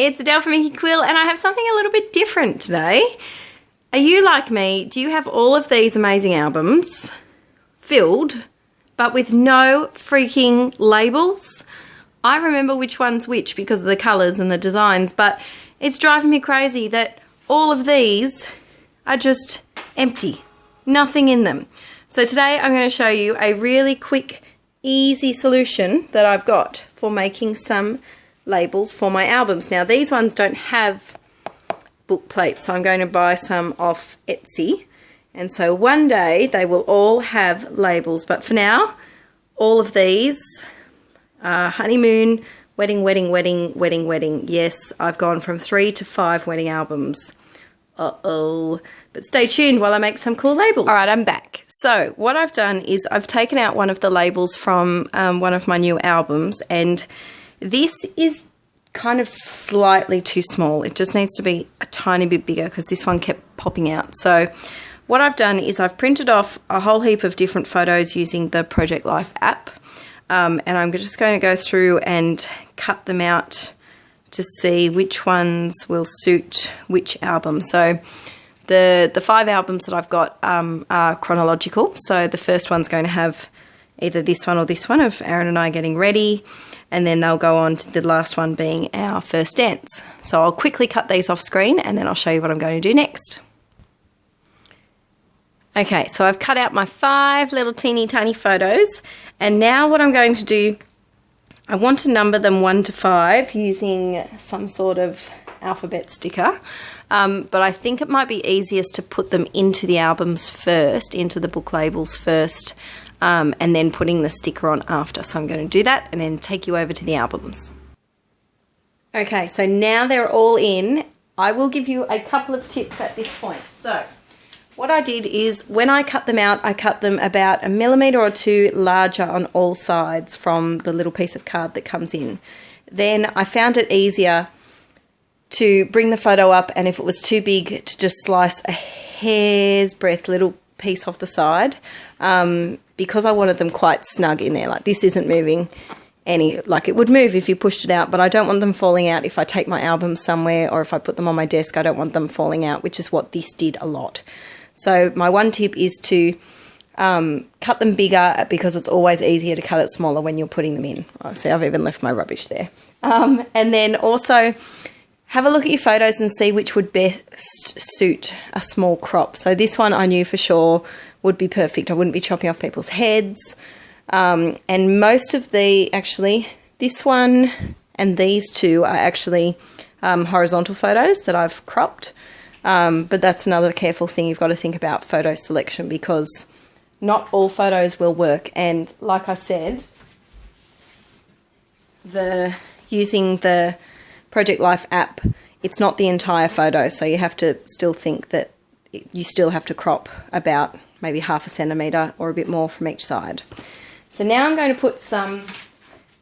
It's Adele from Inky Quill, and I have something a little bit different today. Are you like me? Do you have all of these amazing albums filled, but with no freaking labels? I remember which one's which because of the colours and the designs, but it's driving me crazy that all of these are just empty. Nothing in them. So today I'm going to show you a really quick, easy solution that I've got for making some labels for my albums. Now these ones don't have book plates, so I'm going to buy some off Etsy, and so one day they will all have labels, but for now all of these are honeymoon, wedding, wedding, wedding, wedding, wedding. Yes, I've gone from 3 to 5 wedding albums. Uh-oh. But stay tuned while I make some cool labels. All right, I'm back. So what I've done is I've taken out one of the labels from one of my new albums, and this is kind of slightly too small. It just needs to be a tiny bit bigger because this one kept popping out. So what I've done is I've printed off a whole heap of different photos using the Project Life app, and I'm just going to go through and cut them out to see which ones will suit which album. So the 5 albums that I've got are chronological. So the first one's going to have either this one or this one of Aaron and I getting ready, and then they'll go on to the last one being our first dance. So I'll quickly cut these off screen and then I'll show you what I'm going to do next. Okay, so I've cut out my 5 little teeny tiny photos, and now what I'm going to do, I want to number them 1 to 5 using some sort of alphabet sticker, but I think it might be easiest to put them into the albums first, into the book labels first, and then putting the sticker on after. So I'm going to do that and then take you over to the albums. Okay, so now they're all in. I will give you a couple of tips at this point. So what I did is when I cut them out, I cut them about 1 millimetre or 2 larger on all sides from the little piece of card that comes in. Then I found it easier to bring the photo up, and if it was too big, to just slice a hair's breadth little piece off the side, because I wanted them quite snug in there. Like this isn't moving any, like it would move if you pushed it out, but I don't want them falling out if I take my albums somewhere, or if I put them on my desk, I don't want them falling out, which is what this did a lot. So my one tip is to cut them bigger, because it's always easier to cut it smaller when you're putting them in. Oh, see, I've even left my rubbish there. And then also have a look at your photos and see which would best suit a small crop. So this one I knew for sure would be perfect. I wouldn't be chopping off people's heads. And most of actually, this one and these 2 are actually horizontal photos that I've cropped. But that's another careful thing you've got to think about photo selection, because not all photos will work. And like I said, using the Project Life app, it's not the entire photo, so you have to still think that you still have to crop about maybe 0.5 centimetre or a bit more from each side. So now I'm going to put some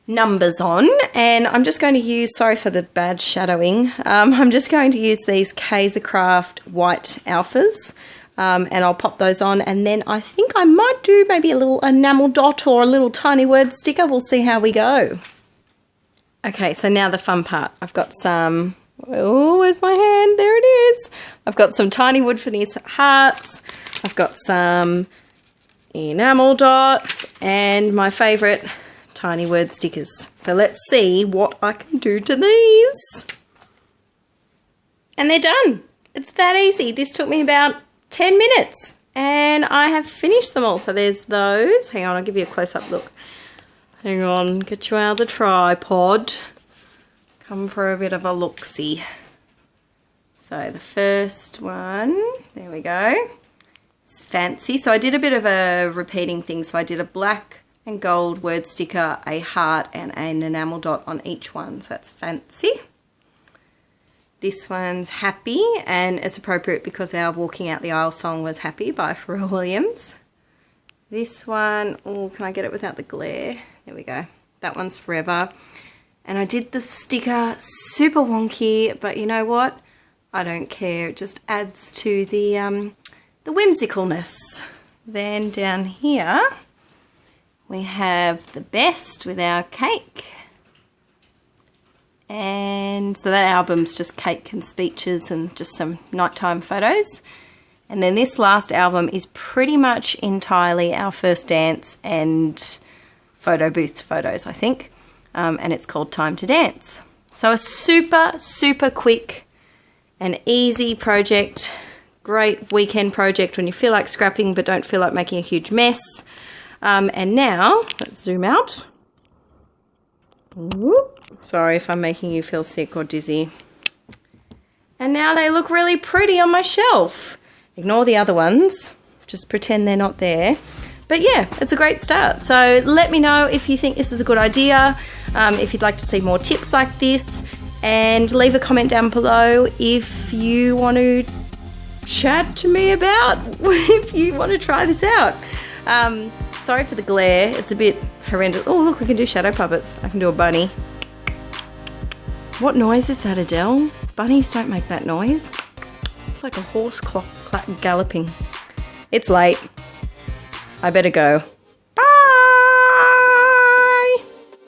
numbers on, and I'm just going to use, sorry for the bad shadowing, I'm just going to use these Kaisercraft white alphas, and I'll pop those on, and then I think I might do maybe a little enamel dot or a little tiny word sticker. We'll see how we go. Okay, so now the fun part. I've got some, oh, where's my hand? There it is. I've got some tiny wood finish hearts. I've got some enamel dots and my favourite tiny word stickers. So let's see what I can do to these. And they're done. It's that easy. This took me about 10 minutes and I have finished them all. So there's those. Hang on, I'll give you a close-up look. Hang on, get you out of the tripod. Come for a bit of a look-see. So the first one, there we go. It's fancy. So I did a bit of a repeating thing. So I did a black and gold word sticker, a heart, and an enamel dot on each one. So that's fancy. This one's happy, and it's appropriate because our Walking Out the Aisle song was Happy by Pharrell Williams. This one, oh, can I get it without the glare? There we go. That one's forever. And I did the sticker super wonky, but you know what? I don't care. It just adds to the whimsicalness. Then down here, we have the best with our cake. And so that album's just cake and speeches and just some nighttime photos. And then this last album is pretty much entirely our first dance and photo booth photos, I think. And it's called Time to Dance. So a super, super quick and easy project. Great weekend project when you feel like scrapping but don't feel like making a huge mess. And now, let's zoom out. Sorry if I'm making you feel sick or dizzy. And now they look really pretty on my shelf. Ignore the other ones. Just pretend they're not there. But yeah, it's a great start. So let me know if you think this is a good idea, if you'd like to see more tips like this, and leave a comment down below if you want to chat to me about if you want to try this out. Sorry for the glare. It's a bit horrendous. Oh, look, we can do shadow puppets. I can do a bunny. What noise is that, Adele? Bunnies don't make that noise. It's like a horse galloping. It's late. I better go.